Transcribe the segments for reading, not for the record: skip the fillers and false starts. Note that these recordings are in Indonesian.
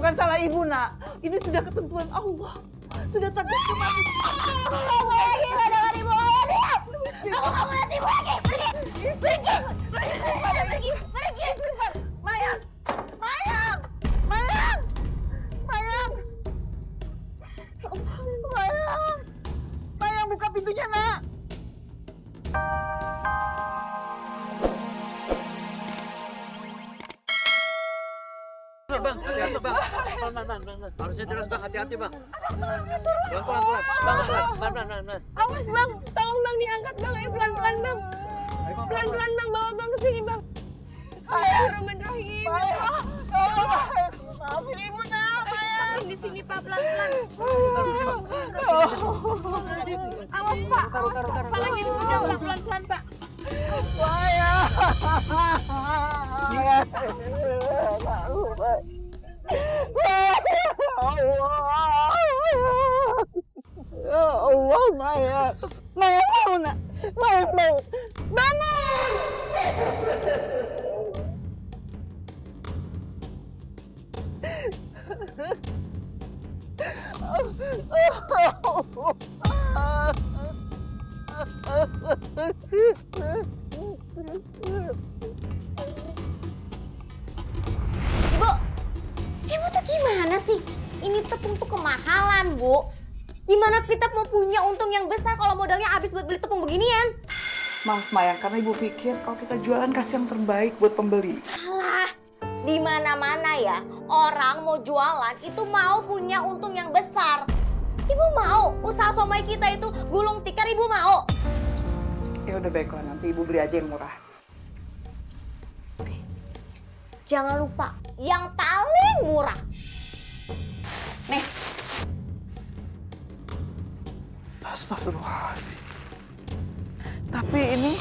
bukan salah ibu, nak. Ini sudah ketentuan Allah. Sudah takdir kematian. Kamu lagi nggak dengar ibu ngomong dia? Kamu nggak lihat ibu lagi? Pergi. Mayang, Mayang, Mayang, Mayang, Mayang! Mayang, buka pintunya, nak. Bang, hati-hati bang. Pelan. Harusnya jelas bang, hati-hati bang. Pelan. awas bang, tolong bang diangkat bang, ayo pelan-pelan bang. Pelan-pelan bang, bawa bang ke sini bang. Bismillahirrahmanirrahim. Maafin ibu, nak. Tapi di sini pak, pelan-pelan. Awas pak, apalagi dipegang pak, pelan-pelan pak. Mayang! Ya Allah, Mayang. Mayang mau, nak. Mayang mau. Bangun! Ibu tuh gimana sih? Ini tepung tuh kemahalan, Bu. Gimana kita mau punya untung yang besar kalau modalnya habis buat beli tepung beginian? Maaf, Mayang, karena ibu pikir kalau kita jualan kasih yang terbaik buat pembeli. Alah, di mana-mana ya, orang mau jualan itu mau punya untung yang besar. Ibu mau usaha somai kita itu gulung tikar, ibu mau? Ya udah baiklah, nanti ibu beli aja yang murah. Jangan lupa, yang paling murah. Nih. Astagfirullahaladzim. Tapi ini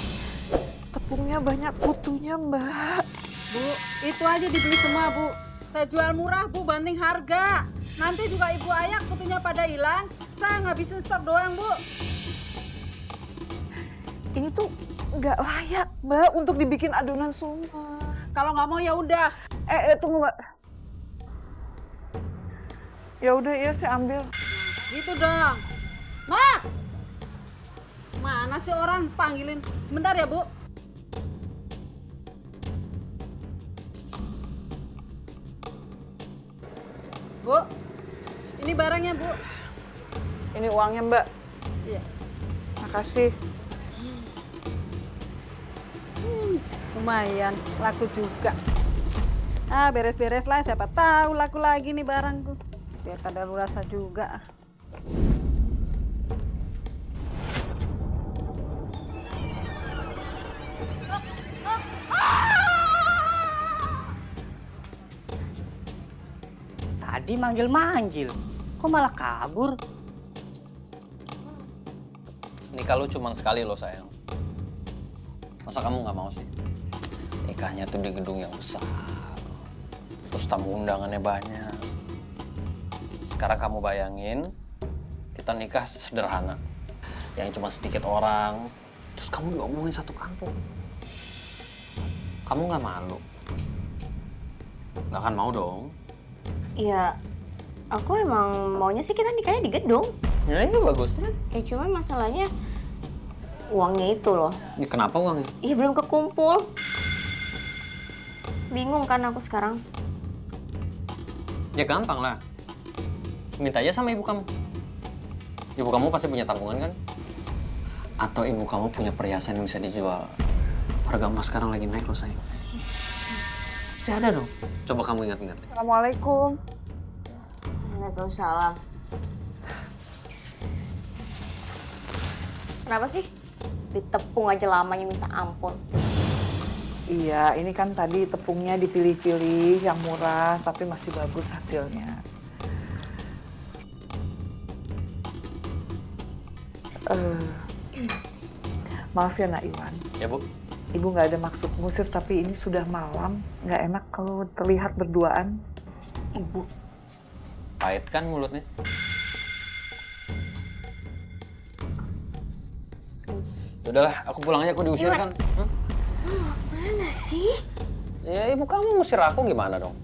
tepungnya banyak kutunya, Mbak. Bu, itu aja dibeli semua, Bu. Saya jual murah, Bu, banding harga. Nanti juga ibu ayak kutunya pada hilang. Saya ngabisin stok doang, Bu. Ini tuh nggak layak, Mbak, untuk dibikin adonan somai. Kalau nggak mau ya udah. Tunggu, Mbak. Ya udah, ya saya ambil. Gitu dong. Mak! Mana sih orang panggilin? Sebentar ya, Bu. Bu, ini barangnya, Bu. Ini uangnya, Mbak. Iya. Makasih. Lumayan, laku juga. Ah, beres-beres lah, siapa tahu laku lagi nih barangku. Biar pada lu rasa juga. Tadi manggil-manggil, kok malah kabur? Nikah lu cuma sekali loh sayang. Masa kamu nggak mau sih? Nikahnya tuh di gedung yang besar. Terus tamu undangannya banyak. Sekarang kamu bayangin, kita nikah sederhana. Yang cuma sedikit orang, terus kamu diomongin satu kampung. Kamu nggak malu? Nggak akan mau dong? Iya, aku emang maunya sih kita nikahnya di gedung. Ya itu bagus kan? Ya cuman masalahnya uangnya itu loh. Ini kenapa uangnya? Iya belum kekumpul. Bingung kan aku sekarang. Ya gampang lah. Minta aja sama ibu kamu. Ibu kamu pasti punya tabungan kan? Atau ibu kamu punya perhiasan yang bisa dijual. Harga emas sekarang lagi naik loh sayang. Pasti ada dong. Coba kamu ingat-ingat. Assalamualaikum. Waalaikumsalam. Kenapa sih? Ditepung aja lamanya minta ampun. Iya, ini kan tadi tepungnya dipilih-pilih yang murah, tapi masih bagus hasilnya. Maaf ya, Nak Iwan. Ya Bu. Ibu nggak ada maksud ngusir, tapi ini sudah malam. Nggak enak kalau terlihat berduaan. Ibu. Pahit kan mulutnya? Udahlah, aku pulang aja, aku diusir kan. Mana sih? Ya ibu kamu ngusir aku gimana dong?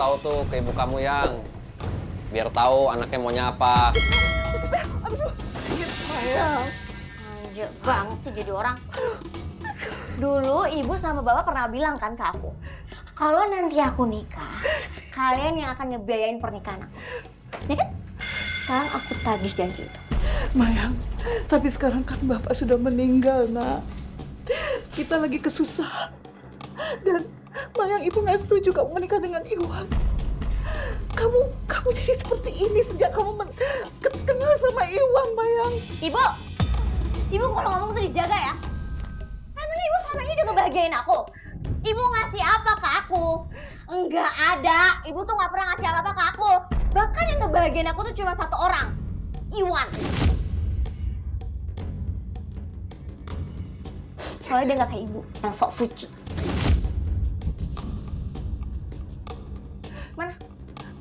tahu tuh ke ibu kamu yang biar tahu anaknya maunya apa. Manja banget sih jadi orang. Dulu ibu sama bapak pernah bilang kan ke aku, kalau nanti aku nikah, kalian yang akan ngebiayain pernikahan aku. Ya kan? Sekarang aku tagih janji itu. Mayang, tapi sekarang kan Bapak sudah meninggal, Nak. Kita lagi kesusahan. Dan Mayang, Ibu nggak setuju kamu menikah dengan Iwan. Kamu jadi seperti ini sejak kamu kenal sama Iwan, Mayang. Ibu kalau ngomong tuh dijaga ya. Emang ibu selama ini udah ngebahagiain aku? Ibu ngasih apa ke aku? Enggak ada. Ibu tuh nggak pernah ngasih apa-apa ke aku. Bahkan yang ngebahagiain aku tuh cuma satu orang. Iwan. Soalnya dia nggak kayak ibu yang sok suci. Mana?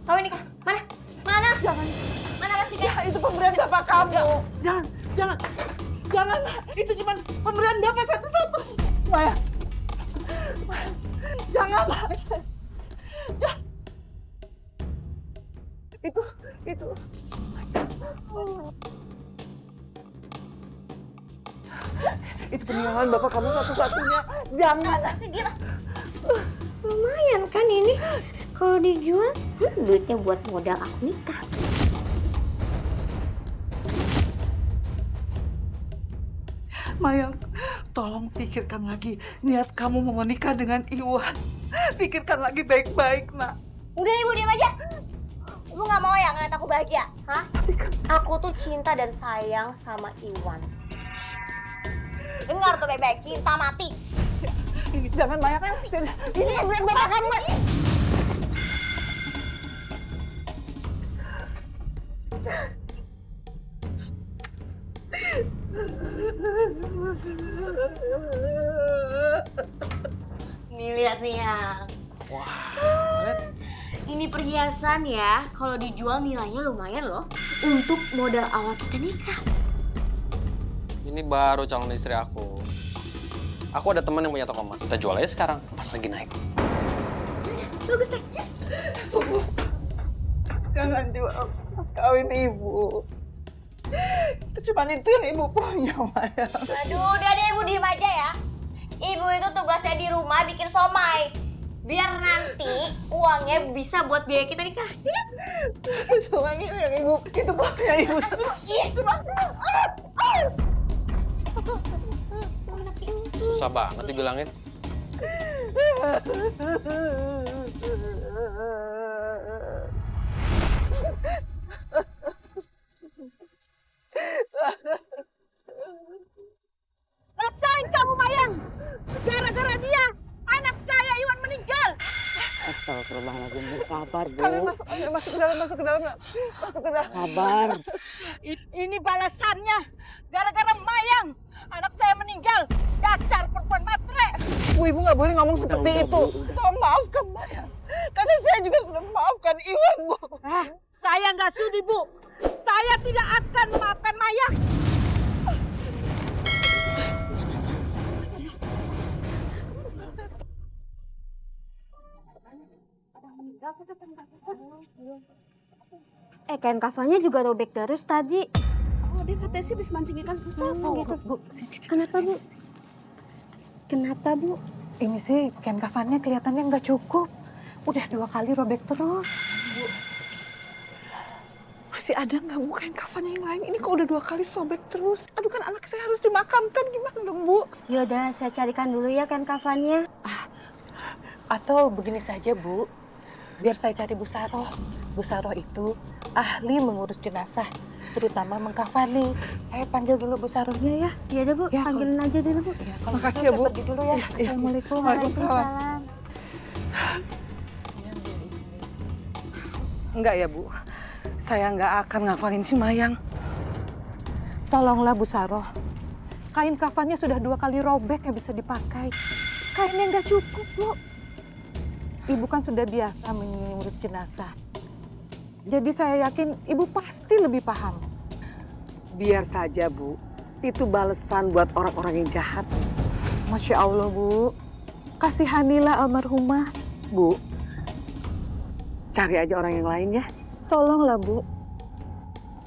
Kau nikah? Mana? Mana? Jangan. Mana kasihnya? Ya, itu pemberian Bapak kamu. Jangan. Jangan, itu cuma pemberian Bapak satu-satu. Mayang. Janganlah. Itu. Itu peninggalan Bapak kamu satu-satunya. Jangan. Sih gila. Lumayan kan ini. Kalau dijual, duitnya buat modal aku nikah. Mayang, tolong pikirkan lagi niat kamu mau menikah dengan Iwan. Pikirkan lagi baik-baik, Nak. Udah ibu diam aja. Ibu nggak mau ya ngeliat aku bahagia? Hah? Aku tuh cinta dan sayang sama Iwan. Dengar tuh baik-baik, cinta mati. Ini jangan Mayang. Ini pemberian Bapak kamu. Nih lihat nih ya. Wah, lihat. Ini perhiasan ya, kalau dijual nilainya lumayan loh. Untuk modal awal kita nikah. Ini baru calon istri aku. Aku ada teman yang punya toko emas. Kita jual aja sekarang, pas lagi naik. Bagus deh. Jangan jual mas kawin Ibu. Itu cuma itu yang Ibu punya, Mayang. Aduh, udah deh ibu diem aja ya. Ibu itu tugasnya di rumah bikin somai. Biar nanti uangnya bisa buat biaya kita nikah. Ya? Cuma ini yang Ibu, itu punya Ibu. Susah banget dibilangin. Rasain kamu, Mayang! Gara-gara dia, anak saya Iwan meninggal! Astagfirullahaladzim, Bu. Sabar, Bu. Kalian masuk ke dalam, masuk ke dalam. Sabar. Ini balasannya. Gara-gara Mayang, anak saya meninggal. Dasar perempuan matre. Bu, Ibu nggak boleh ngomong seperti udah, itu. Bu, udah. Tolong maafkan Mayang. Karena saya juga sudah memaafkan Iwan, Bu. Saya nggak sudi, Bu. Saya tidak akan memaafkan Mayang. Kain kafannya juga robek terus tadi. Oh, dia katanya sih bisa mancing ikan Oh, gitu. Bu, sini. Kenapa, Bu? Kenapa, Bu? Ini sih kain kafannya kelihatannya nggak cukup. Udah 2 kali robek terus. Bu, masih ada nggak Bu kain kafannya yang lain? Ini kok udah 2 kali sobek terus. Aduh, kan anak saya harus dimakamkan. Gimana dong, Bu? Yaudah, saya carikan dulu ya kain kafannya. Atau begini saja, Bu. Biar saya cari Bu Saroh. Bu Saroh itu ahli mengurus jenazah, terutama mengkafani. Saya panggil dulu Bu Sarohnya ya. Ya udah, Bu, Ya, panggilin aja dulu, Bu. Ya, kalau Makasih gitu ya, saya Bu. pergi dulu ya. Assalamualaikum. Waalaikumsalam. Enggak ya, Bu. Saya nggak akan ngafanin si Mayang. Tolonglah Bu Saroh. Kain kafannya sudah 2 kali robek yang bisa dipakai. Kainnya nggak cukup, Bu. Ibu kan sudah biasa mengurus jenazah. Jadi saya yakin Ibu pasti lebih paham. Biar saja, Bu. Itu balasan buat orang-orang yang jahat. Masya Allah, Bu. Kasihanilah almarhumah. Bu, cari aja orang yang lain ya. Tolonglah, Bu.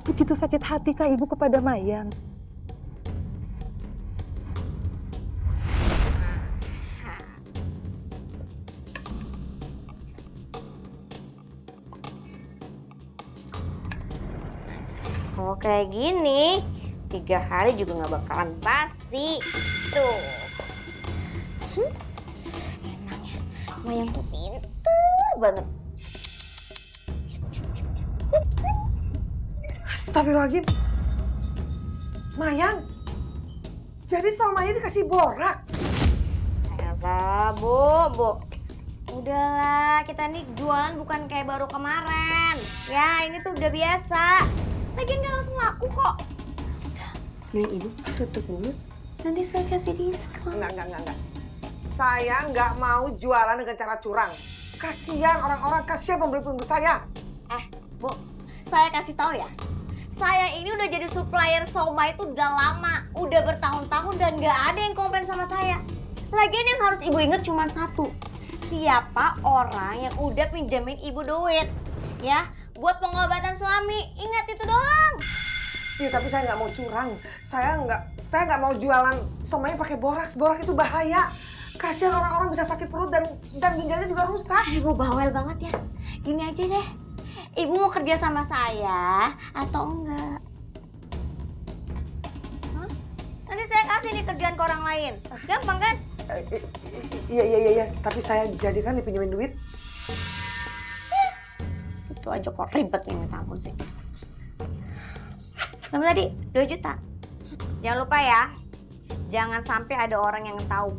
Begitu sakit hati Kak Ibu kepada Mayang. Kalau kayak gini, 3 hari juga nggak bakalan basi. Tuh. Emangnya Mayang tuh pinter banget. Astagfirullahaladzim. Mayang, jadi somanya dikasih borak. Ayolah, Bu. Udahlah, kita nih jualan bukan kayak baru kemarin. Ya, ini tuh udah biasa. Lagian nggak langsung laku kok. Nih Ibu, tutup mulut. Nanti saya kasih diskon. Enggak. Saya nggak mau jualan dengan cara curang. Kasihan orang-orang, kasihan pembeli-pembeli saya. Bu, saya kasih tahu ya. Saya ini udah jadi supplier somai itu udah lama, udah bertahun-tahun dan nggak ada yang komplain sama saya. Lagian yang harus ibu inget cuma satu, siapa orang yang udah pinjemin ibu duit, ya, buat pengobatan suami. Ingat itu doang. Iya, tapi saya nggak mau curang. Saya nggak mau jualan somai pakai borak. Borak itu bahaya. Kasihan orang-orang bisa sakit perut dan ginjalnya juga rusak. Ibu bawel banget ya. Gini aja deh, ibu mau kerja sama saya atau enggak? Hah? Nanti saya kasih nih kerjaan ke orang lain. Gampang kan? Iya. Tapi saya jadikan dipinjemin duit. Itu aja kok ribet nih, minta ampun sih. Berapa tadi? 2 juta. Jangan lupa ya, jangan sampai ada orang yang tahu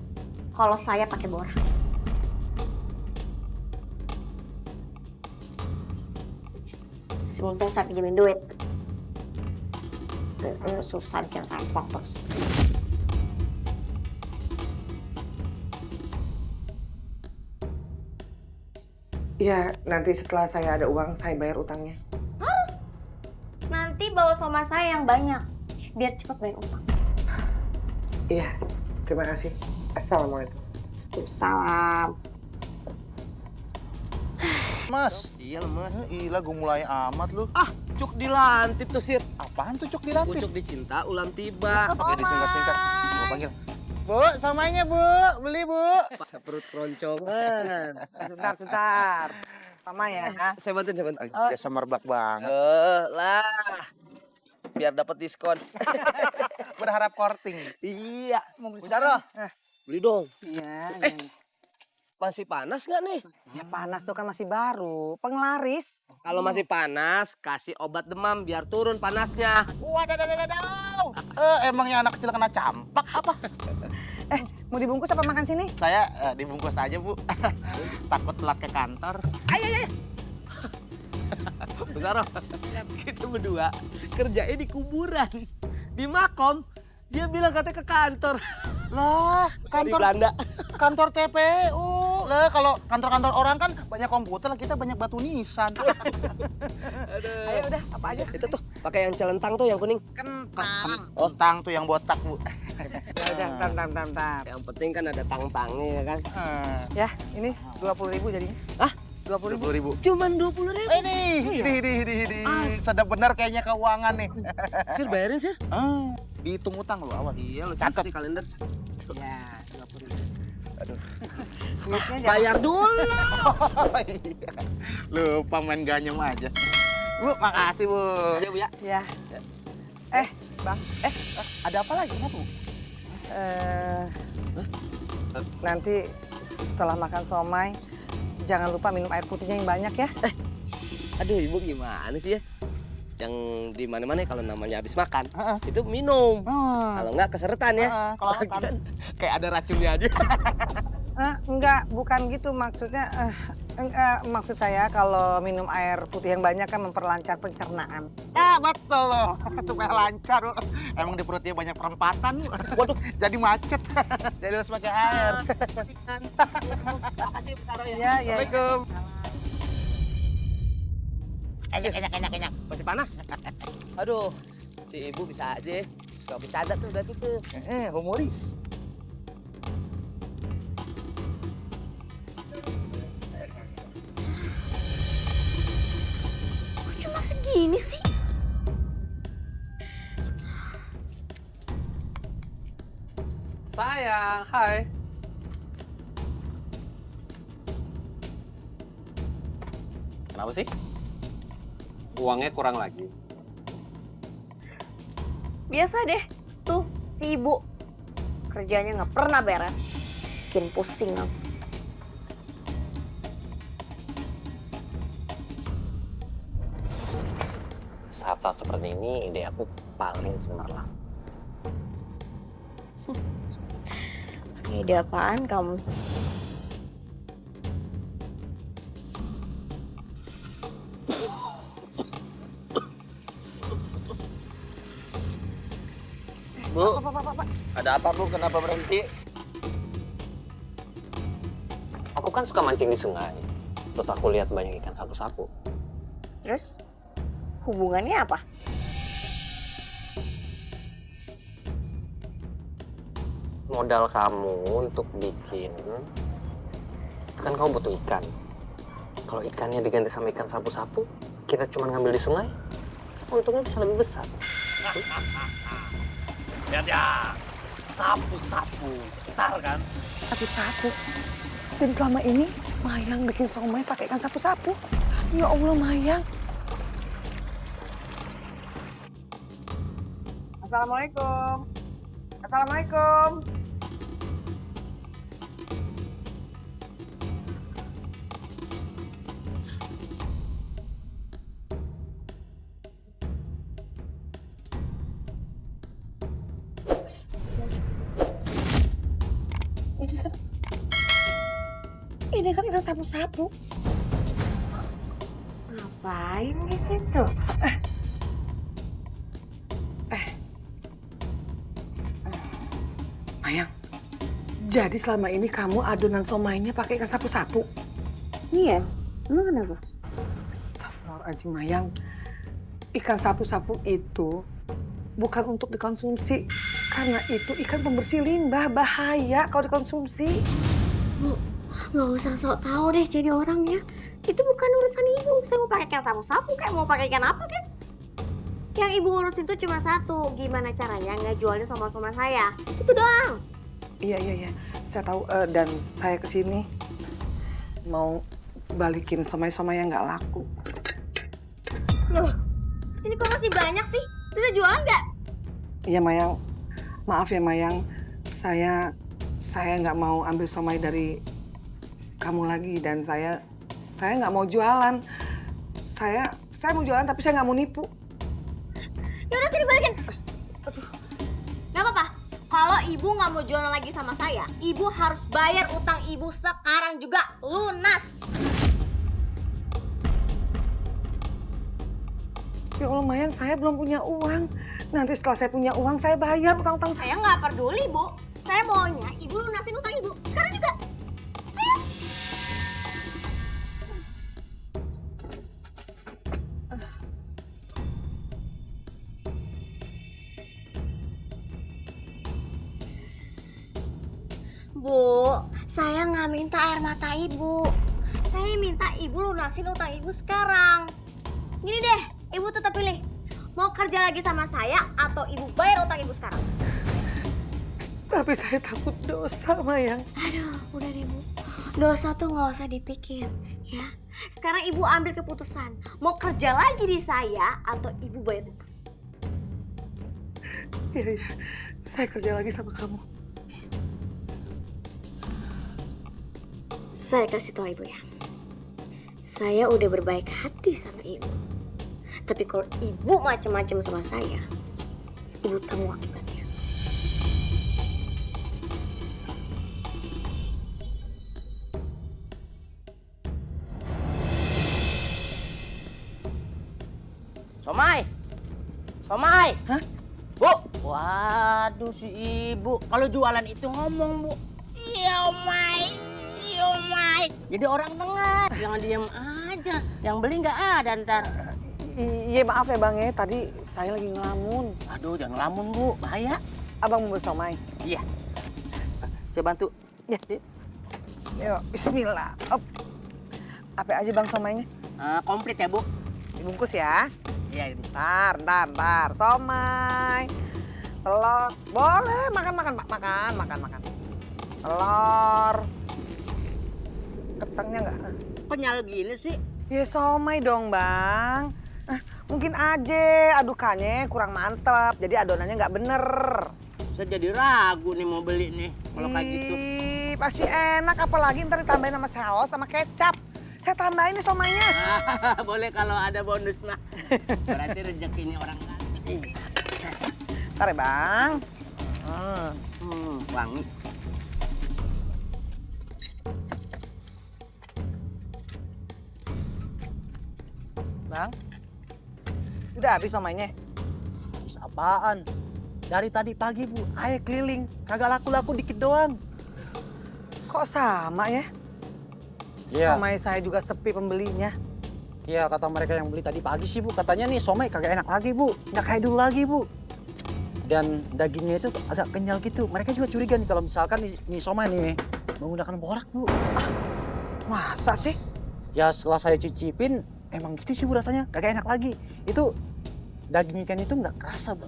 kalau saya pakai borak. Seuntung saya pinjemin duit. Susah bikin repot terus. Iya, nanti setelah saya ada uang, saya bayar utangnya. Nanti bawa sama saya yang banyak, biar cepat bayar utang. Iya, terima kasih. Assalamualaikum. Salam. Mas. Iya Mas. Gila, gue mulai amat lu. Cuk dilantip tuh Sir. Apaan tuh cuk dilatih? Pucuk dicinta ulam tiba. Oke, disingkat-singkat. Gue panggil. Bu, somainya Bu. Beli Bu. Pas perut keroncongan. Sebentar. Sama ya. Saya bantuin. Dia semerbak banget. Lah. Biar dapat diskon. Berharap korting. Iya. Bu Saro. Beli dong. Iya. Masih panas nggak nih? Ya panas tuh kan masih baru. Penglaris. Kalau masih panas, kasih obat demam biar turun panasnya. Waduh. Emangnya anak kecil kena campak apa? Mau dibungkus apa makan sini? Saya dibungkus aja Bu. Takut telat ke kantor. Bu Saro, kita berdua kerjanya di kuburan. Di makom, dia bilang katanya ke kantor. Lah, Di Belanda. kantor TPU. Lah, kalau kantor-kantor orang kan banyak komputer, kita banyak batu nisan. Ayo udah, apa aja? Itu tuh, pakai yang celentang tuh yang kuning. Kentang tuh yang botak Bu. Udah, bentar. Yang penting kan ada tang-tangnya ya kan. Ya, ini 20.000 jadinya. Ah, 20.000. 20.000. cuman 20.000. Ini. Sedap benar kayaknya keuangan nih. Sir, bayarin Sir. Dihitung utang lo awas. Iya, lo catat di kalender. Ya, 20.000. Aduh. Duitnya jangan. Bayar dulu. Iya. Lupa main ganyem aja. Bu, makasih Bu. Ayo Bu ya. Ya. Bang. Ada apa lagi Bu? Nanti setelah makan somai, jangan lupa minum air putihnya yang banyak ya. Aduh, Ibu gimana sih ya? Yang di mana-mana kalau namanya habis makan, itu minum. Kalau enggak keseretan ya. Kalau Lagian kayak ada racunnya aja. Enggak, bukan gitu maksudnya. Maksud saya kalau minum air putih yang banyak kan memperlancar pencernaan. Betul loh. Supaya lancar Bu. Emang di perut dia banyak perempatan Bu. Waduh, jadi macet. Jadi harus pakai air. Makasih Bu Saro ya. Ya. Assalamualaikum. Enak. Masih panas? Aduh, si Ibu bisa aja. Suka bercanda tuh berarti tuh. Humoris. gini sih? Sayang, hai. Kenapa sih? Uangnya kurang lagi. Biasa deh, tuh si ibu. Kerjanya nggak pernah beres. Bikin pusing aku. Saat-saat seperti ini, ide aku paling cemerlang. Ide apaan kamu? Bu, ada apa Bu? Kenapa berhenti? Aku kan suka mancing di sungai. Terus aku lihat banyak ikan sapu-sapu. Terus hubungannya apa? Modal kamu untuk bikin, kan kamu butuh ikan. Kalau ikannya diganti sama ikan sapu-sapu, kita cuma ngambil di sungai, untungnya bisa lebih besar. Lihat ya, sapu-sapu besar kan? Sapu-sapu. Jadi selama ini Mayang bikin somai pakai ikan sapu-sapu. Ya Allah, Mayang. Assalamualaikum. Assalamualaikum. Ini kan ikan sapu-sapu. Ngapain di situ? Mayang, jadi selama ini kamu adonan somainya pakai ikan sapu-sapu? Iya, emang kenapa? Astagfirullahaladzim, Mayang. Ikan sapu-sapu itu bukan untuk dikonsumsi. Karena itu ikan pembersih limbah, bahaya kalau dikonsumsi. Bu, nggak usah sok tahu deh jadi orangnya. Itu bukan urusan ibu. Saya mau pakai ikan sapu-sapu kayak mau pakai ikan apa kan? Yang ibu urusin tuh cuma satu, gimana caranya ngejualnya sama-sama saya. Itu doang. Iya. Saya tahu dan saya kesini mau balikin somai-somai yang nggak laku. Loh, ini kok masih banyak sih? Bisa jualan nggak? Iya, Mayang. Maaf ya, Mayang. Saya nggak mau ambil somai dari kamu lagi dan saya nggak mau jualan. Saya mau jualan tapi saya nggak mau nipu. Yaudah sini balikin. Gak apa-apa. Kalau ibu nggak mau jualan lagi sama saya, ibu harus bayar utang ibu sekarang juga lunas. Ya Allah, Mayang, saya belum punya uang. Nanti setelah saya punya uang, saya bayar utang-utang saya. Saya nggak peduli, Bu. Saya maunya ibu lunasin utang ibu. Sekarang juga. Ayo. Bu, saya nggak minta air mata ibu. Saya minta ibu lunasin utang ibu sekarang. Gini deh, ibu tetap pilih. Mau kerja lagi sama saya atau ibu bayar utang ibu sekarang? Tapi saya takut dosa, Mayang. Aduh, udah deh Bu. Dosa tuh nggak usah dipikir, ya. Sekarang ibu ambil keputusan. Mau kerja lagi di saya atau ibu bayar utang? Iya. Saya kerja lagi sama kamu. Saya kasih tahu ibu ya. Saya udah berbaik hati sama ibu. Tapi kalau ibu macam-macam sama saya, ibu tanggung akibatnya. Somai. Hah? Bu. Waduh si ibu. Kalau jualan itu ngomong, Bu. Iya, Omai. Iya, Omai. Jadi orang dengar. Jangan diam aja. Yang beli nggak ada ntar. Iya, maaf ya, Bang ya. Tadi saya lagi ngelamun. Aduh, jangan ngelamun, Bu. Bahaya. Abang mau somai? Iya. Saya bantu. Ya. Yuk, bismillah. Op. Apa aja Bang somainya? Komplit ya, Bu. Dibungkus ya. Iya ini. Ntar. Somai. Telur. Boleh, makan, Pak. Makan. Telur. Kentangnya nggak? Kenyal gini sih. Ya somai dong, Bang. Mungkin aja adukannya kurang mantep, jadi adonannya nggak bener. Saya jadi ragu nih mau beli nih kalau kayak gitu. Ih, pasti enak, apalagi ntar ditambahin sama saus sama kecap. Saya tambahin nih somainya. Boleh kalau ada bonus mah. Berarti rezekinya orang lain. Ntar ya, Bang. Wangi. Bang, udah habis somainya? Habis apaan? Dari tadi pagi, Bu, ayo keliling. Kagak laku-laku dikit doang. Kok sama ya? Iya. Somai saya juga sepi pembelinya. Iya, kata mereka yang beli tadi pagi sih, Bu. Katanya nih somai kagak enak lagi, Bu. Nggak kayak dulu lagi, Bu. Dan dagingnya itu agak kenyal gitu. Mereka juga curiga nih kalau misalkan nih somai nih menggunakan borak, Bu. Masa sih? Ya setelah saya cicipin, emang gitu sih, Bu, rasanya. Kagak enak lagi. Itu daging ikan itu nggak kerasa, Bu.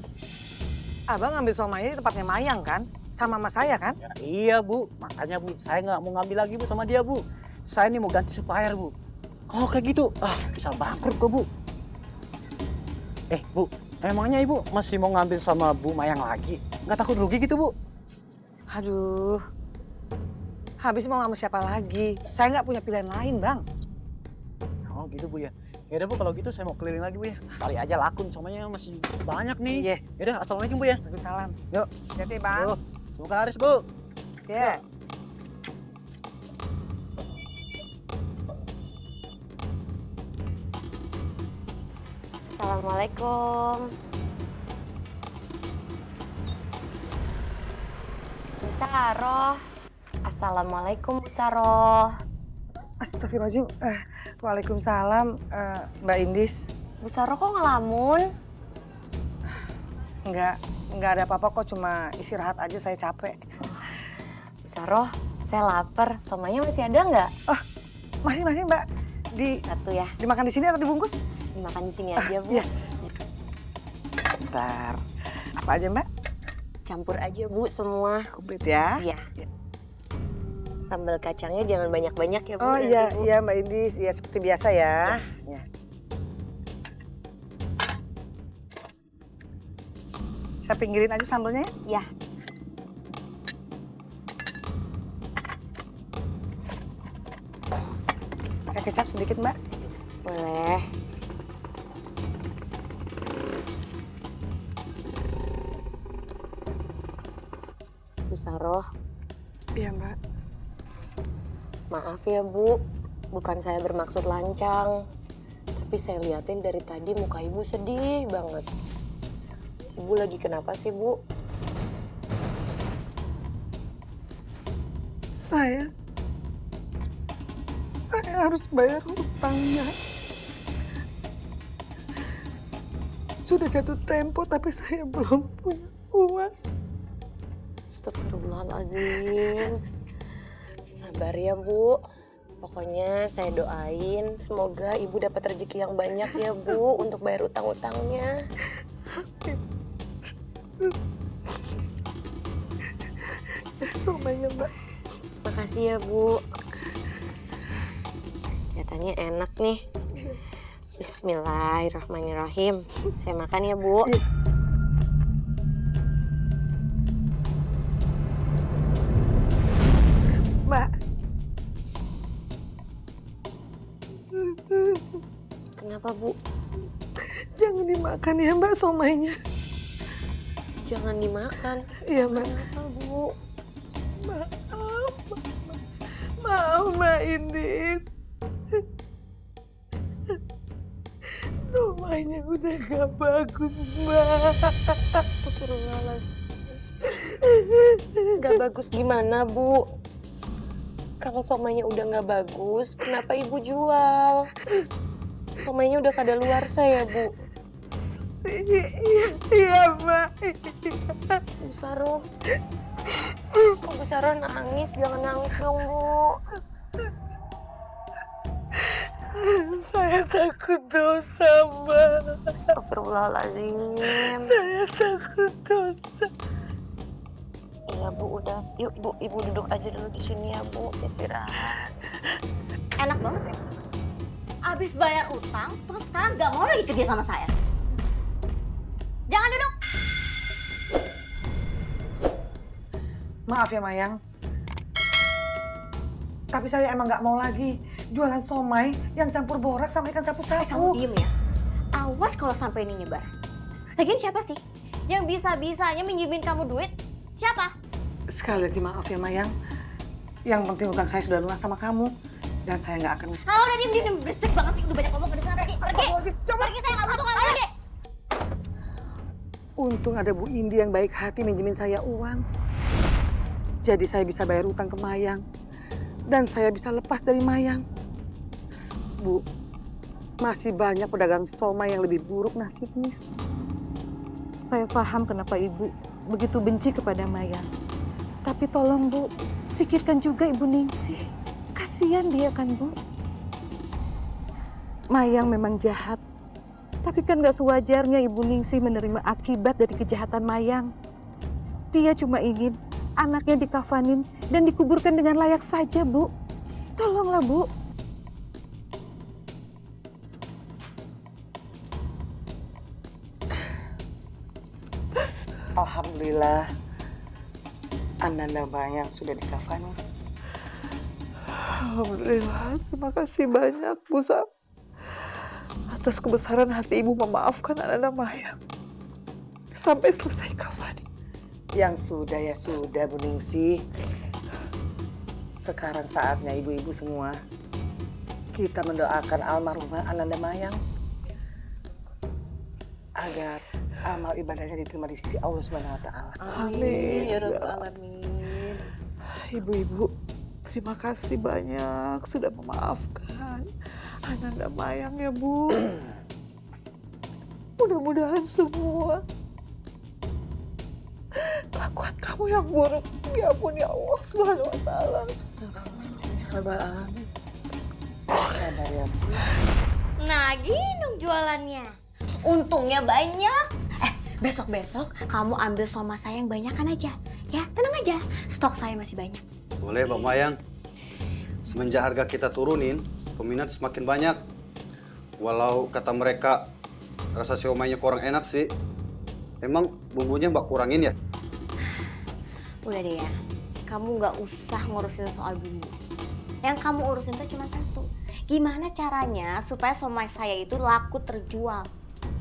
Abang ngambil somai di tempatnya Mayang kan? Sama mas saya kan? Ya, iya, Bu. Makanya, Bu, saya nggak mau ngambil lagi, Bu, sama dia, Bu. Saya ini mau ganti supplier, Bu. Kalau kayak gitu, bisa bangkrut kok, Bu. Bu, emangnya Ibu masih mau ngambil sama Bu Mayang lagi? Nggak takut rugi gitu, Bu? Aduh, habis mau sama siapa lagi? Saya nggak punya pilihan lain, Bang. Oh gitu, Bu ya. Yaudah, Bu, kalau gitu saya mau keliling lagi, Bu ya. Kali aja laku, somanya masih banyak nih. Iya. Yaudah, assalamualaikum, Bu ya. Waalaikumsalam. Yuk. Hati-hati, Bang. Yuk. Semoga laris, Bu. Ya. Assalamualaikum. Bu Saroh. Assalamualaikum, Bu Saroh. Astagfirullahaladzim. Waalaikumsalam, Mbak Indis. Bu Saroh kok ngelamun? Nggak ada apa-apa kok, cuma istirahat aja, saya capek. Bu Saroh, saya lapar. Somanya masih ada nggak? Masih, Mbak. Satu ya. Dimakan di sini atau dibungkus? Dimakan di sini aja, Bu. Iya. Bentar. Apa aja, Mbak? Campur aja, Bu, semua. Komplit ya? Iya. Sambal kacangnya jangan banyak-banyak ya, Bu. Oh nanti, iya, Bu. iya Mbak Indis. Iya, seperti biasa ya. Ya. Saya pinggirin aja sambelnya. Ya. Pakai kecap sedikit, Mbak. Boleh. Bu Saroh, Iya, Mbak. maaf ya, Bu. Bukan saya bermaksud lancang. Tapi saya liatin dari tadi muka Ibu sedih banget. Ibu lagi kenapa sih, Bu? Saya harus bayar hutangnya. Sudah jatuh tempo tapi saya belum punya uang. Astagfirullahaladzim. Sabar ya, Bu. Pokoknya saya doain semoga Ibu dapat rezeki yang banyak ya, Bu, untuk bayar utang-utangnya. Somainya, Mbak. Makasih ya, Bu. Kelihatannya enak nih. Bismillahirrahmanirrahim. Saya makan ya, Bu. Mbak. Kenapa, Bu? Jangan dimakan ya, Mbak, somainya. Jangan dimakan. Iya, Mbak. Kenapa, Bu? Maaf, Mbak Indis. Somainya udah gak bagus, Mbak. Astagfirullahaladzim. Gak bagus gimana, Bu? Kalau somainya udah gak bagus, kenapa Ibu jual? Somainya udah kadaluarsa ya, Bu? Iya, Mbak. Bu Saroh. Kok Bu Saroh nangis? Jangan nangis dong, Bu. Saya takut dosa, Mbak. Astagfirullahaladzim. Saya takut dosa. Iya Bu, udah. Yuk Bu, Ibu duduk aja dulu di sini ya Bu, istirahat. Enak banget sih. Abis bayar utang, terus sekarang nggak mau lagi kerja sama saya. Jangan duduk. Maaf ya Mayang. Tapi saya emang nggak mau lagi jualan somai yang campur borak sama ikan Kamu sapu-sapu. diem ya. Awas kalau sampai ini nyebar. Lagian siapa sih yang bisa-bisanya minjemin kamu duit? Siapa? Sekali lagi maaf ya Mayang. Yang penting utang saya sudah lunas sama kamu. Dan saya nggak akan... Ah, udah diem, berisik banget sih. Udah banyak ngomong ke sana. Pergi. Pergi, saya nggak butuh kamu lagi. Untung ada Bu Indi yang baik hati minjemin saya uang. Jadi saya bisa bayar utang ke Mayang. Dan saya bisa lepas dari Mayang. Bu, masih banyak pedagang somai yang lebih buruk nasibnya. Saya paham kenapa Ibu begitu benci kepada Mayang. Tapi tolong Bu, pikirkan juga Ibu Ningsih. Kasihan dia kan Bu. Mayang memang jahat. Tapi kan gak sewajarnya Ibu Ningsih menerima akibat dari kejahatan Mayang. Dia cuma ingin anaknya dikafanin dan dikuburkan dengan layak saja, Bu. Tolonglah, Bu. Alhamdulillah, Ananda Mayang sudah dikafani. Alhamdulillah, terima kasih banyak, Bu Sam. Atas kebesaran hati Ibu memaafkan Ananda Mayang. Sampai selesai kafani. Yang sudah ya sudah, Bu Ningsih. Sekarang saatnya ibu-ibu semua kita mendoakan almarhumah Ananda Mayang agar amal ibadahnya diterima di sisi Allah Subhanahu wa taala. Amin ya rabbal alamin. Ibu-ibu, terima kasih banyak sudah memaafkan Ananda Mayang ya, Bu. Mudah-mudahan semua kelakuan kamu yang buruk diampuni Allah Subhanahu wa taala. Rabbal alamin. Sabar ya, Bu. Nah, gini dong jualannya. Untungnya banyak. Besok-besok kamu ambil soma saya yang banyakan aja. Ya, tenang aja. Stok saya masih banyak. Boleh, Mbak Mayang. Semenjak harga kita turunin, peminat semakin banyak. Walau kata mereka rasa siomanya kurang enak sih. Emang bumbunya Mbak kurangin ya? Udah deh ya. Kamu nggak usah ngurusin soal bumbu. Yang kamu urusin tuh cuma satu. Gimana caranya supaya somai saya itu laku terjual?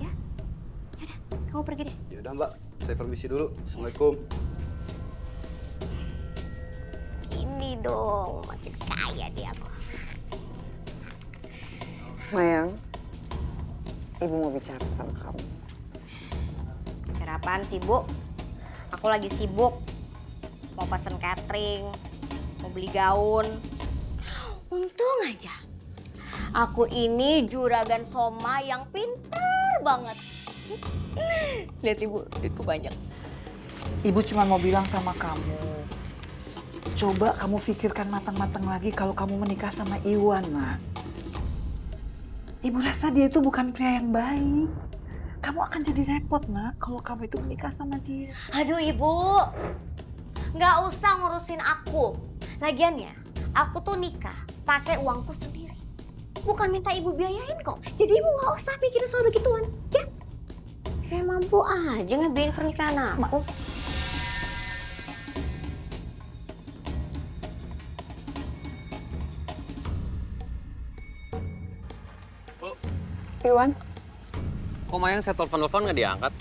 Ya? Yaudah, kamu pergi deh. Ya udah Mbak, saya permisi dulu. Assalamualaikum. Ini dong, makin kaya dia kok. Mayang, Ibu mau bicara sama kamu. Bicara apaan sih, Bu? Aku lagi sibuk. Mau pesen catering, mau beli gaun. Untung aja. Aku ini juragan soma yang pintar banget. Lihat Ibu, duitku banyak. Ibu cuma mau bilang sama kamu, coba kamu pikirkan matang-matang lagi kalau kamu menikah sama Iwan, Nak. Ibu rasa dia itu bukan pria yang baik. Kamu akan jadi repot, Nak, kalau kamu itu menikah sama dia. Aduh Ibu, nggak usah ngurusin aku. Lagian ya, aku tuh nikah pakai uangku sendiri. Bukan minta Ibu biayain kok. Jadi Ibu nggak usah mikirin soal begituan, ya? Kayak mampu aja ngebiayain pernikahan aku. Iwan, Kok Mayang saya telepon-telepon nggak diangkat?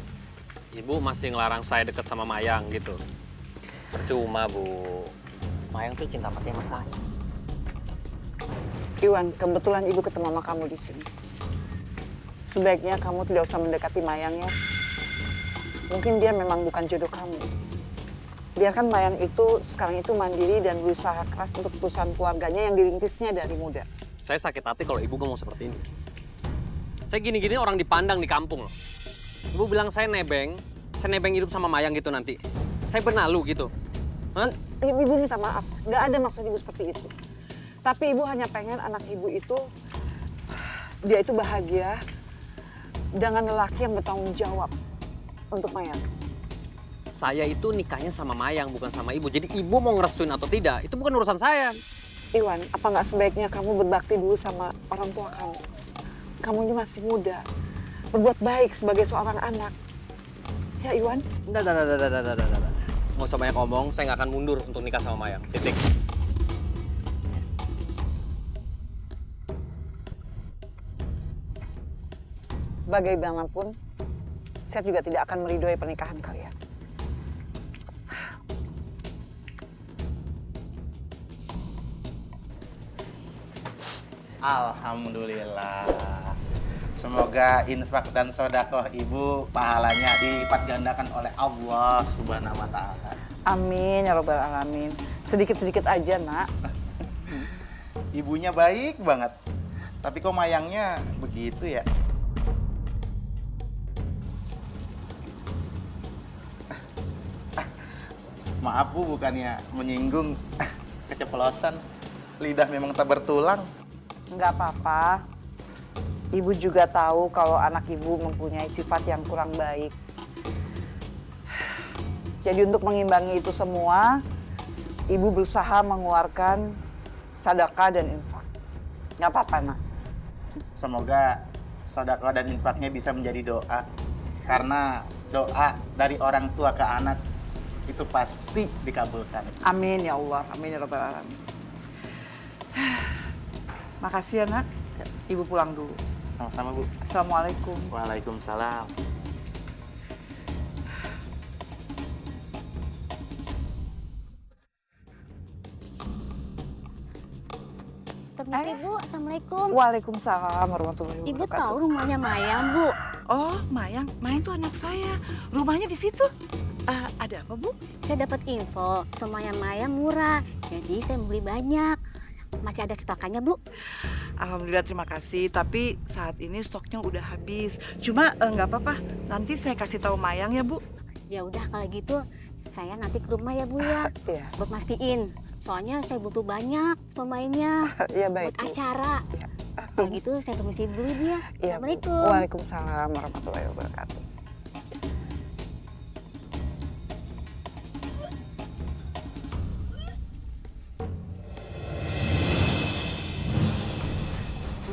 Ibu masih ngelarang saya deket sama Mayang gitu. Percuma, Bu. Mayang tuh cinta mati sama saya. Iwan, kebetulan Ibu ketemu sama kamu di sini. Sebaiknya kamu tidak usah mendekati Mayang ya. Mungkin dia memang bukan jodoh kamu. Biarkan Mayang itu sekarang itu mandiri dan berusaha keras untuk perusahaan keluarganya yang dirintisnya dari muda. Saya sakit hati kalau Ibu ngomong seperti ini. Saya gini-gini orang dipandang di kampung loh. Ibu bilang saya nebeng hidup sama Mayang gitu nanti. Saya benalu gitu. Hah? Ibu minta maaf, nggak ada maksud Ibu seperti itu. Tapi Ibu hanya pengen anak Ibu itu dia itu bahagia dengan lelaki yang bertanggung jawab untuk Mayang. Saya itu nikahnya sama Mayang, bukan sama ibu. Jadi ibu mau ngerestuin atau tidak, itu bukan urusan saya. Iwan, apa nggak sebaiknya kamu berbakti dulu sama orang tua kamu? Kamu ini masih muda, berbuat baik sebagai seorang anak. Ya Iwan? Nggak. Nggak usah banyak ngomong, saya nggak akan mundur untuk nikah sama Mayang. Titik. Bagaimanapun, saya juga tidak akan meridhoi pernikahan kalian. Alhamdulillah. Semoga infak dan sodakoh ibu pahalanya dilipat gandakan oleh Allah Subhanahu wa Ta'ala. Amin ya robbal alamin. Sedikit-sedikit aja, Nak. Ibunya baik banget. Tapi kok Mayangnya begitu ya? Maaf Bu, bukannya menyinggung. Keceplosan. Lidah memang tak bertulang. Nggak apa-apa. Ibu juga tahu kalau anak ibu mempunyai sifat yang kurang baik. Jadi untuk mengimbangi itu semua, ibu berusaha mengeluarkan sedekah dan infak. Nggak apa-apa, Nak. Semoga sedekah dan infaknya bisa menjadi doa. Karena doa dari orang tua ke anak itu pasti dikabulkan. Amin ya Allah, amin ya rabbal alamin. Makasih ya, Nak. Ibu pulang dulu. Sama-sama, Bu. Assalamualaikum. Waalaikumsalam. Permisi Bu, Assalamualaikum. Waalaikumsalam warahmatullahi wabarakatuh. Ibu tahu rumahnya Mayang, Bu? Oh, Mayang. Mayang tuh anak saya. Rumahnya di situ. Ada apa, Bu? Saya dapat info, semuanya Mayang murah. Jadi saya beli banyak. Masih ada stokannya, Bu? Alhamdulillah, terima kasih. Tapi saat ini stoknya udah habis. Cuma nggak apa-apa. Nanti saya kasih tahu Mayang ya, Bu. Ya udah kalau gitu, saya nanti ke rumah ya, Bu ya. Iya. Buat mastiin. Soalnya saya butuh banyak somainya. Iya, baik, buat Bu. acara. Kalau gitu saya permisi dulu Bu ya. Iya, Bu. Assalamualaikum. Waalaikumsalam warahmatullahi wabarakatuh.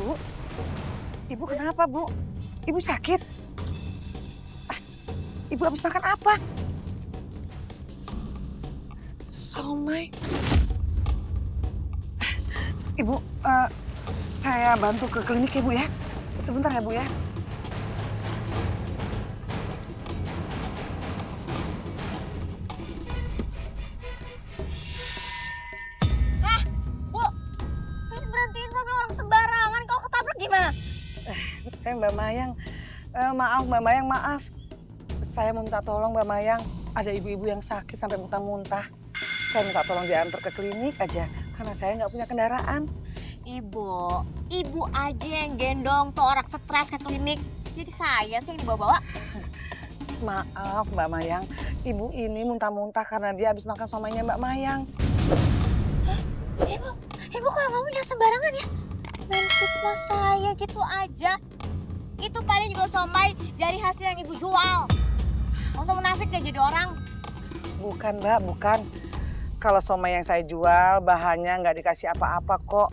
Bu, Ibu kenapa, Bu? Ibu sakit? Ibu habis makan apa? Somai. Ibu, saya bantu ke klinik ya, Bu ya. Sebentar ya, Bu ya. Bu, ini berhentiin tapi orang sembarangan. Kalau ketabrak gimana? Mbak Mayang, maaf Mbak Mayang, maaf. Saya mau minta tolong Mbak Mayang. Ada ibu-ibu yang sakit sampai muntah-muntah. Saya minta tolong diantar ke klinik aja, karena saya nggak punya kendaraan. Ibu aja yang gendong tuh orang stres ke klinik. Jadi saya sih yang dibawa-bawa. Maaf Mbak Mayang, ibu ini muntah-muntah karena dia habis makan somainya Mbak Mayang. Ibu kalau ngomong jangan sembarangan ya. Main fitnah saya gitu aja. Itu paling juga somai dari hasil yang ibu jual. Nggak usah munafik deh jadi orang. Bukan Mbak, bukan. Kalau somai yang saya jual, bahannya nggak dikasih apa-apa kok.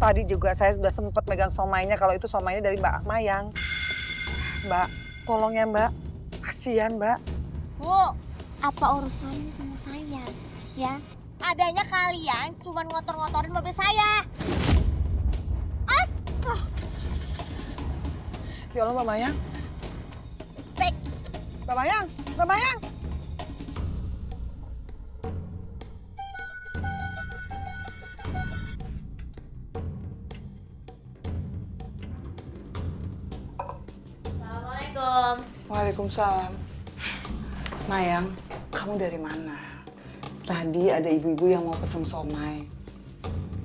Tadi juga saya sudah sempat megang somainya, kalau itu somainya dari Mbak Mayang. Mbak, tolong ya Mbak. Kasihan Mbak. Bu, apa urusannya sama saya? Ya, adanya kalian cuma ngotor-ngotorin mobil saya. Ya Allah Mbak Mayang. Sek. Mbak Mayang, Mbak Mayang. Assalamualaikum. Waalaikumsalam. Mayang, kamu dari mana? Tadi ada ibu-ibu yang mau pesen somai.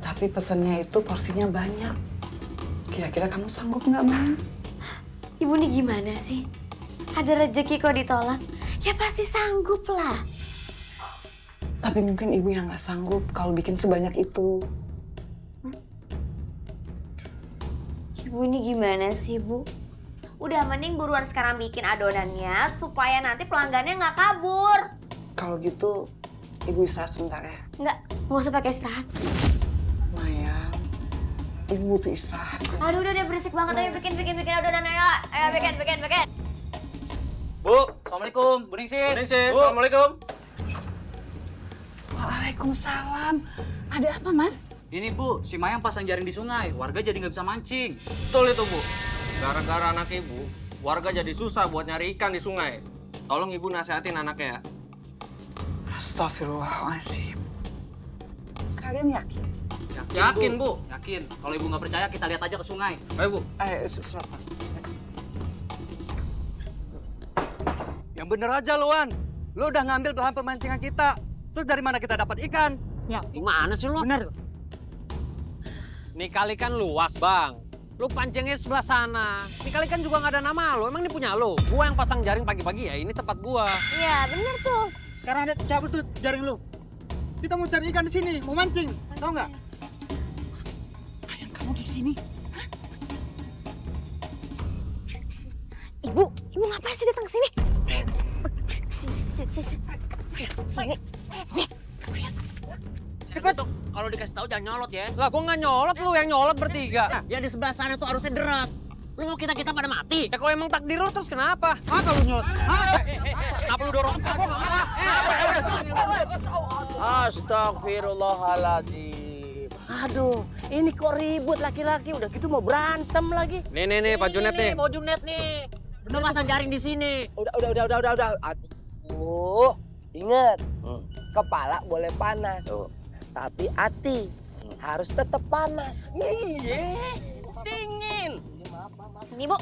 Tapi pesennya itu porsinya banyak. Kira-kira kamu sanggup nggak, Mayang? Ibu nih gimana sih? Ada rezeki kok ditolak? Ya pasti sanggup lah. Tapi mungkin ibu yang nggak sanggup kalau bikin sebanyak itu. Ibu ini gimana sih, Bu? Udah mending buruan sekarang bikin adonannya supaya nanti pelanggannya nggak kabur. Kalau gitu, Ibu istirahat sebentar ya. Nggak usah pakai istirahat. Mayang, Ibu butuh istirahat. Aduh, udah berisik banget. Ayo bikin adonan ayo. Ayo bikin. Bu, assalamualaikum. Bu Ningsih. Bu, assalamualaikum. Waalaikumsalam. Ada apa, Mas? Ini Bu, si Mayang pasang jaring di sungai. Warga jadi nggak bisa mancing. Betul itu, Bu. Gara-gara anak ibu, warga jadi susah buat nyari ikan di sungai. Tolong ibu nasihatin anaknya ya. Astagfirullahaladzim. Kalian yakin? Yakin, Bu. Yakin. Kalau Ibu nggak percaya, kita lihat aja ke sungai. Ayo, Bu. Ayo, silakan. Yang bener aja, Luan. Lu udah ngambil bahan pemancingan kita. Terus dari mana kita dapat ikan? Ya, gimana sih lu? Bener. Nih kali kan luas, Bang. Lu pancingnya sebelah sana. Nih kali kan juga nggak ada nama lu. Emang ini punya lu? Gua yang pasang jaring pagi-pagi ya. Ini tempat gua. Iya, bener tuh. Sekarang ada cabut tuh jaring lu. Kita mau cari ikan di sini, mau mancing. Tahu nggak? Mayang, kamu di sini? Ibu ngapain sih datang ke sini? Sini. Cepet tuh, kalau dikasih tahu jangan nyolot ya. Lah gua nggak nyolot, lu yang nyolot bertiga. Yang di sebelah sana tuh harusnya deras. Lu mau kita pada mati? Ya kalau emang takdir lu terus kenapa? Ah, kalau nyolot. Kenapa lu dorong? Astagfirullahaladzim. Aduh, ini kok ribut laki-laki. Udah gitu mau berantem lagi. Nih, Pak Junet nih. Mau Junet nih. Udah pasang jaring di sini. Udah. Aduh, ingat. Kepala boleh panas. Tapi hati harus tetap panas. Iya, dingin. Sini, Bu.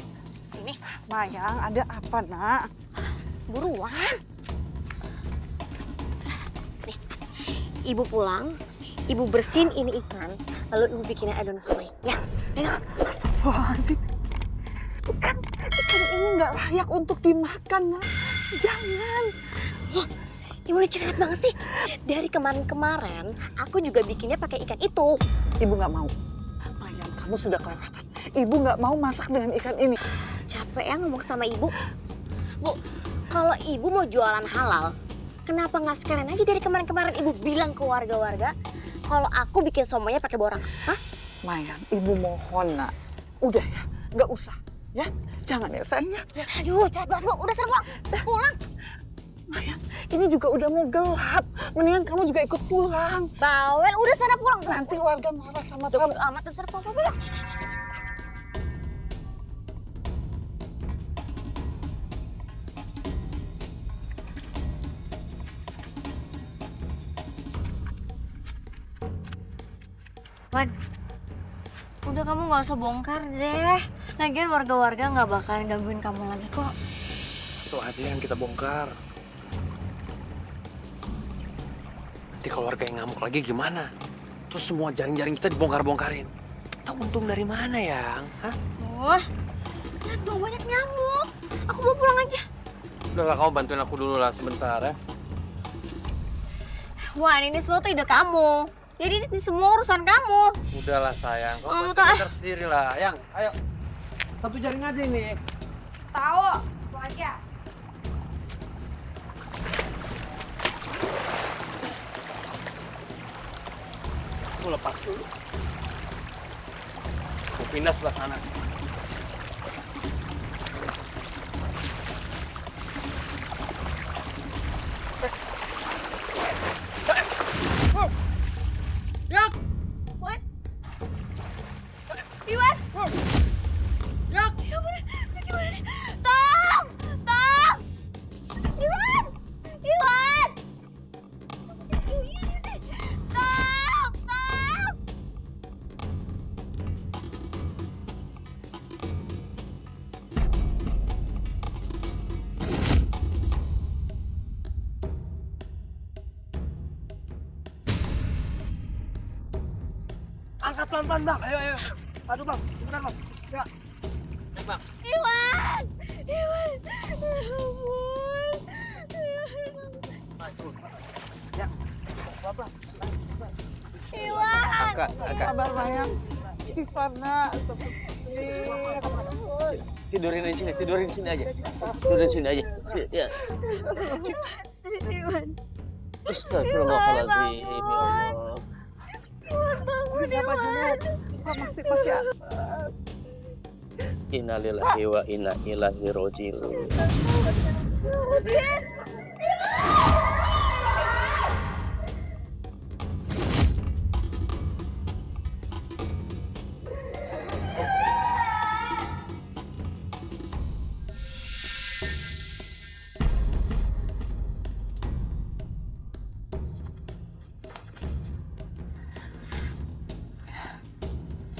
Sini. Mayang, ada apa, Nak? Buruan. Nih, Ibu pulang, Ibu bersihin ini ikan, lalu Ibu bikinin adonan somai. Ya, ayo. Astagfirullahaladzim. Ikan ini nggak layak untuk dimakan, Nak. Jangan. Ibu ini cerewet banget sih. Dari kemarin-kemarin, aku juga bikinnya pakai ikan itu. Ibu nggak mau. Mayang, kamu sudah kelewatan. Ibu nggak mau masak dengan ikan ini. Capek ya ngomong sama Ibu. Bu, kalau Ibu mau jualan halal, kenapa nggak sekalian aja dari kemarin-kemarin Ibu bilang ke warga-warga kalau aku bikin somonya pakai borang? Hah? Mayang, Ibu mohon, Nak. Udah ya, nggak usah. Ya, jangan ya sayang ya. Aduh, cepet banget, Bu. Udah serem, pulang. Mayang, ini juga udah mau gelap. Mendingan kamu juga ikut pulang. Bawel, udah sana pulang. Nanti warga marah sama Udah kamu. amat, terserah apa bilang. Wan, udah kamu nggak usah bongkar deh. Lagian warga-warga nggak bakalan gangguin kamu lagi kok. Itu aja yang kita bongkar. Nanti kalau warga yang ngamuk lagi gimana? Terus semua jaring-jaring kita dibongkar-bongkarin. Kita untung dari mana ya? Hah? Wah, lihat dong banyak nyamuk. Aku mau pulang aja. Udahlah, kamu bantuin aku dulu lah sebentar ya. Wah, ini semua tuh ide kamu. Jadi ini semua urusan kamu. Udahlah sayang, kamu bantu sendiri lah. Yang, ayo. Satu jaring aja ini. Tahu, aku aja. Aku lepas dulu. Aku pindah sebelah sana. Yak! What? Iwan! Yak! Ya ampun, gimana nih? Tong! Tong! Iwan! Iwan! Tong! Tong! Angkat pelan-pelan, Bang. Ayo. Aduh, Bang. Bentar, Bang. Ya. Bang. Iwan! Iwan! Ya ampun. Ya. Pelan-pelan. Iwan! Sabar, Mayang. Istighfar, Nak. Astagfirullah. sini. Tidurin di sini, tidurin di sini aja. Tidurin di sini aja. Sini, ya. Astagfirullahaladzim, ya Allah. Masih Innalillahi wa inna ilaihi raji'un.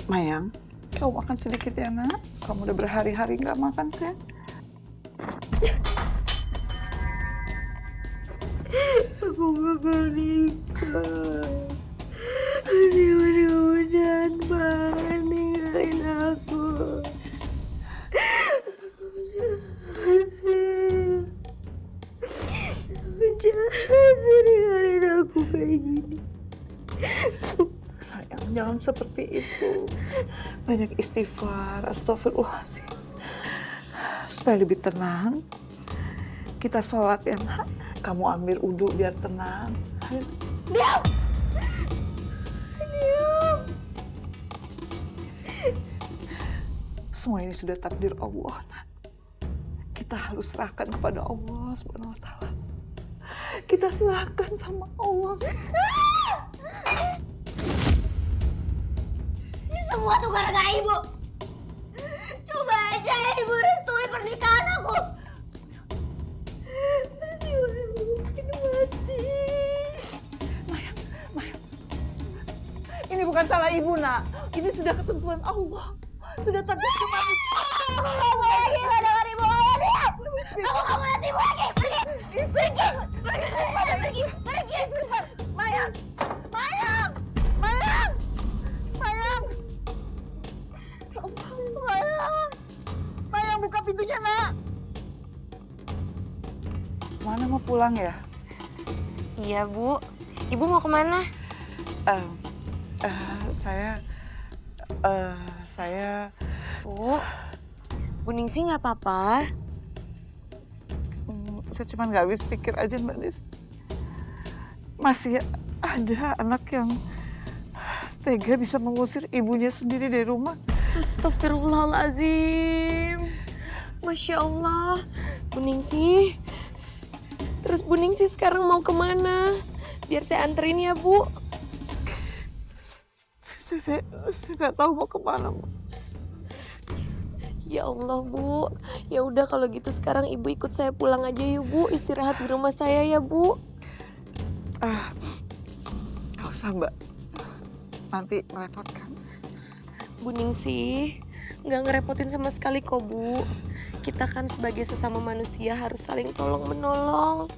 Mayang, kamu makan sedikit ya nak. Kamu udah berhari-hari nggak makan kan? Aku bakal nikah. Masih mudah-mudahan banget ninggalin aku. Jahat ninggalin aku kayak gini. Sayang, jangan seperti itu. Banyak istighfar, astagfirullahaladzim. Supaya lebih tenang, kita sholat ya nak. Kamu ambil uduk biar tenang. Ayo. Diam! Diam! Semua ini sudah takdir Allah, nak. Kita harus serahkan kepada Allah Subhanahu wa Ta'ala. Kita serahkan sama Allah. Ini semua tuh gara-gara ibu. Coba aja ibu restui pernikahan aku. Pasti ibu mungkin mati. Mayang. Ini bukan salah ibu, nak. Ini sudah ketentuan Allah. Sudah takdir kemanusiaan. Aku gak mau lagi dengar ibu ngomong dia. Aku gak mau lihat ibu lagi. Pergi. Mayang. Mayang, buka pintunya, nak. Mana mau pulang ya? Iya, Bu. Ibu mau kemana? Saya... Bu Ningsih nggak apa-apa. Saya cuma nggak habis pikir aja, Mbak Nis. Masih ada anak yang tega bisa mengusir ibunya sendiri dari rumah. Astagfirullahaladzim. Masya Allah. Bu Ningsih. Terus Bu Ningsih sekarang mau kemana? Biar saya anterin ya, Bu. Saya nggak tahu mau kemana, Bu. Ya Allah, Bu. Ya udah kalau gitu sekarang Ibu ikut saya pulang aja yuk, Bu. Istirahat di rumah saya ya, Bu. Nggak usah, Mbak. Nanti merepotkan. Bu Ningsih, nggak ngerepotin sama sekali kok, Bu. Kita kan sebagai sesama manusia harus saling tolong-menolong.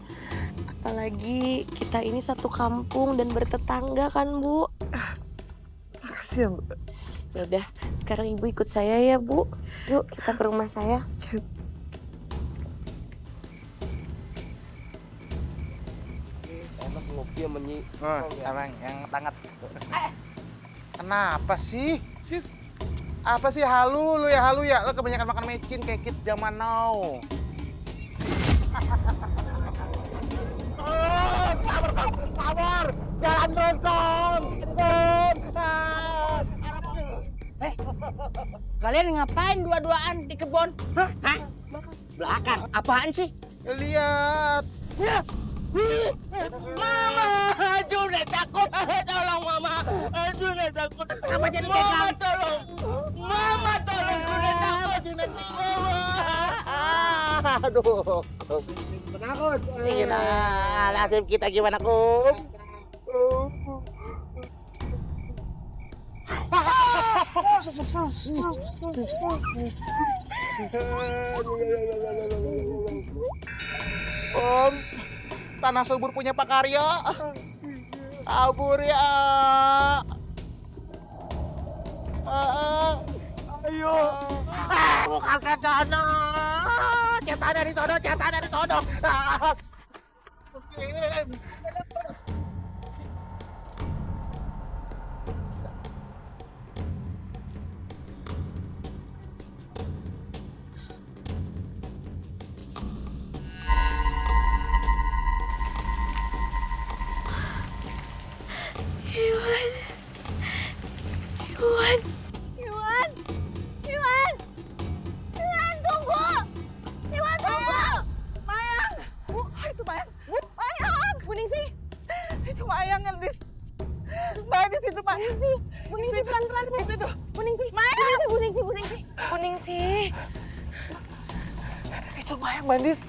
Apalagi kita ini satu kampung dan bertetangga kan, Bu. Makasih ya, Mbak. Ya udah, sekarang Ibu ikut saya ya, Bu. Yuk, kita ke rumah saya. Enak ngopi sama Nyi. Abang, yang tangat. Kenapa sih? Apa sih halu lu ya? Lu kebanyakan makan mecin kayak kids zaman now. Kabur! Jalan terus dong! Kalian ngapain dua-duaan di kebun? Hah? Belakang. Apaan sih? Lihat. Mama, Junet takut. Tolong Mama. Junet takut. Kenapa jadi kayak Mama tolong. Mama tolong Junet takut. Junet aduh. Penakut. Nah, nasib kita gimana, Kum? Om, tanah subur punya Pak Karyo. Kabur ya. Ayo. Bukan ke sana. Cetan dari sono. Ningsih. Itu Mayang, Bandis.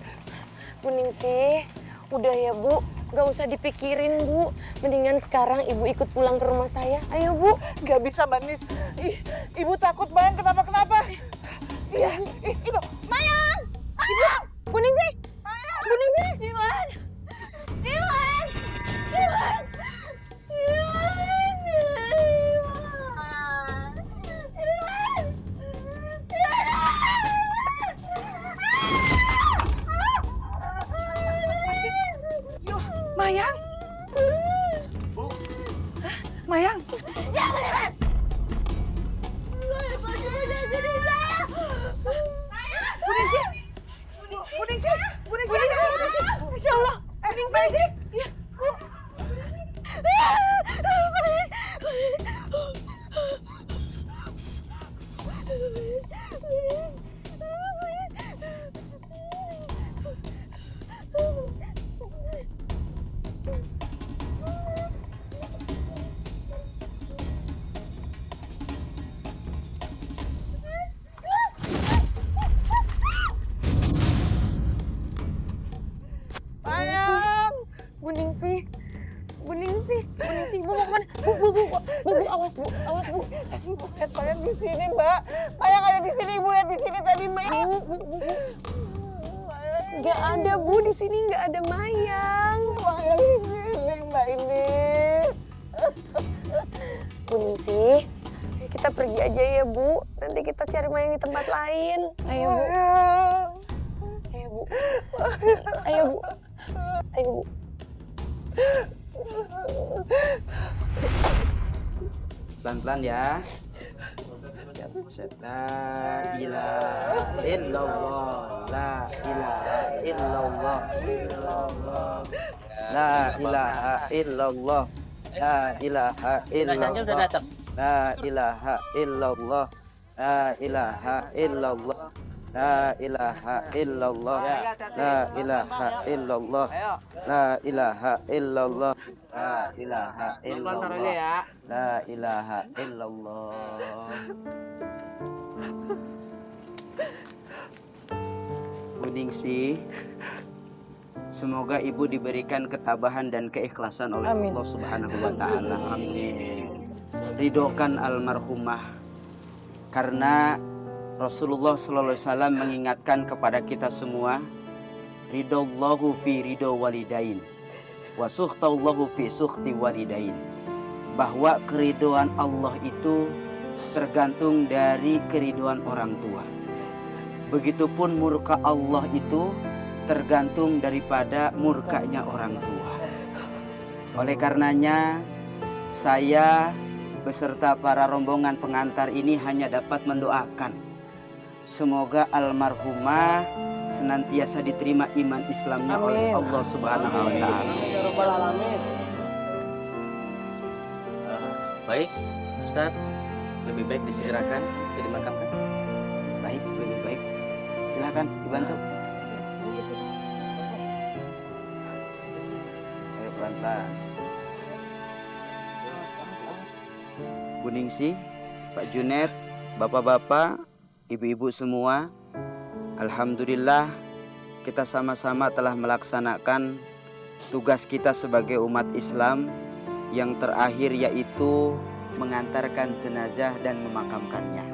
Bu Ningsih, udah ya Bu, gak usah dipikirin Bu. Mendingan sekarang Ibu ikut pulang ke rumah saya. Ayo Bu. Gak bisa, Bandis. Ibu takut Mayang kenapa-kenapa. Iya, itu. Mayang! Mayang! Bu Ningsih! Bu Ningsih! Diman! Diman! Diman! Mayang? Mayang? Jangan, Diman! Bu Ningsih! Bu Ningsih! Bu Ningsih! Bu Ningsih! Masya Allah! Bandis! Bu Ningsih. Bu Ningsih. Bu Ningsih, Bu mau kemana? Bu, awas Bu, awas Bu. Mayang di sini, Mbak. Mayang ada di sini, Ibu lihat di sini tadi, Mbak. Bu. Nggak ada Bu, di sini nggak ada Mayang. Mayang di sini, Mbak Indis. Bu Ningsih, kita pergi aja ya Bu. Nanti kita cari Mayang di tempat lain. Ayo Bu. Ayo Bu. Ayo Bu. Ayo Bu. Pelan-pelan ya. Siap. La ilaha illallah. La ilaha illallah. La ilaha illallah. La ilaha illallah. Udah datang. La ilaha illallah. La ilaha illallah. La ilaha illallah. La ilaha illallah. La ilaha illallah. La ilaha illallah. La ilaha illallah. Bu Ningsih, semoga Ibu diberikan ketabahan dan keikhlasan oleh Allah Subhanahu wa taala. Amin. Ridhokan almarhumah, karena Rasulullah sallallahu alaihi wasallam mengingatkan kepada kita semua, ridallahu fi ridho walidain wa sukhtallahu fi sukhti walidain, bahwa keridoan Allah itu tergantung dari keridoan orang tua. Begitupun murka Allah itu tergantung daripada murkanya orang tua. Oleh karenanya, saya beserta para rombongan pengantar ini hanya dapat mendoakan semoga almarhumah senantiasa diterima iman Islamnya oleh Allah Subhanahu wa taala. Ya Rabbal alamin. Baik, Ustaz, lebih baik disegerakan untuk dimakamkan. Baik, lebih baik. Silakan dibantu. Ayo pelan-pelan. Bu Ningsih, Pak Junet, bapak-bapak, ibu-ibu semua, alhamdulillah kita sama-sama telah melaksanakan tugas kita sebagai umat Islam yang terakhir, yaitu mengantarkan jenazah dan memakamkannya.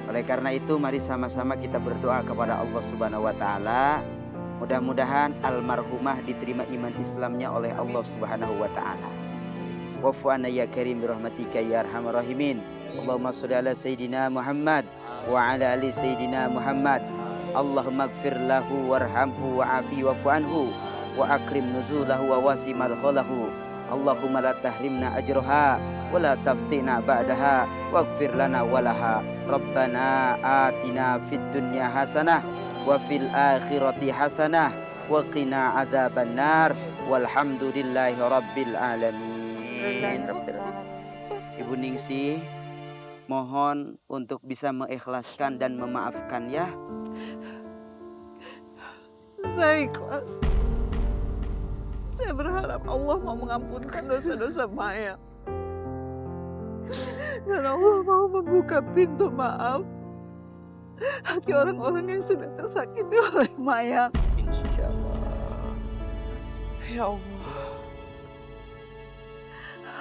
Oleh karena itu, mari sama-sama kita berdoa kepada Allah Subhanahu wa taala, mudah-mudahan almarhumah diterima iman Islamnya oleh Allah Subhanahu wa taala. Wa'fu anna ya karim birahmatika ya arhamar rahimin. Allahumma sholli ala sayyidina Muhammad wa ala ali sayyidina Muhammad. Allahumma ighfir lahu warhamhu wa'afi wa'fu anhu wa akrim nuzulahu wa wasi madkhalahu. Allahumma la tahrimna ajraha wa la taftina ba'daha waghfir lana walaha. Rabbana atina fid dunya hasanah wa fil akhirati hasanah wa qina adzaban nar. Walhamdulillahi rabbil alamin. Ibu Ningsih, mohon untuk bisa mengikhlaskan dan memaafkan ya. Saya ikhlas. Saya berharap Allah mau mengampunkan dosa-dosa Mayang. Dan Allah mau membuka pintu maaf hati orang-orang yang sudah tersakiti oleh Mayang. Insya Allah. Ya Allah,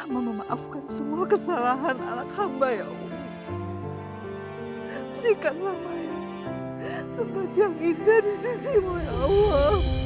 hamba memaafkan semua kesalahan anak hamba ya Allah. Berikanlah Mayang tempat yang indah di sisimu ya Allah.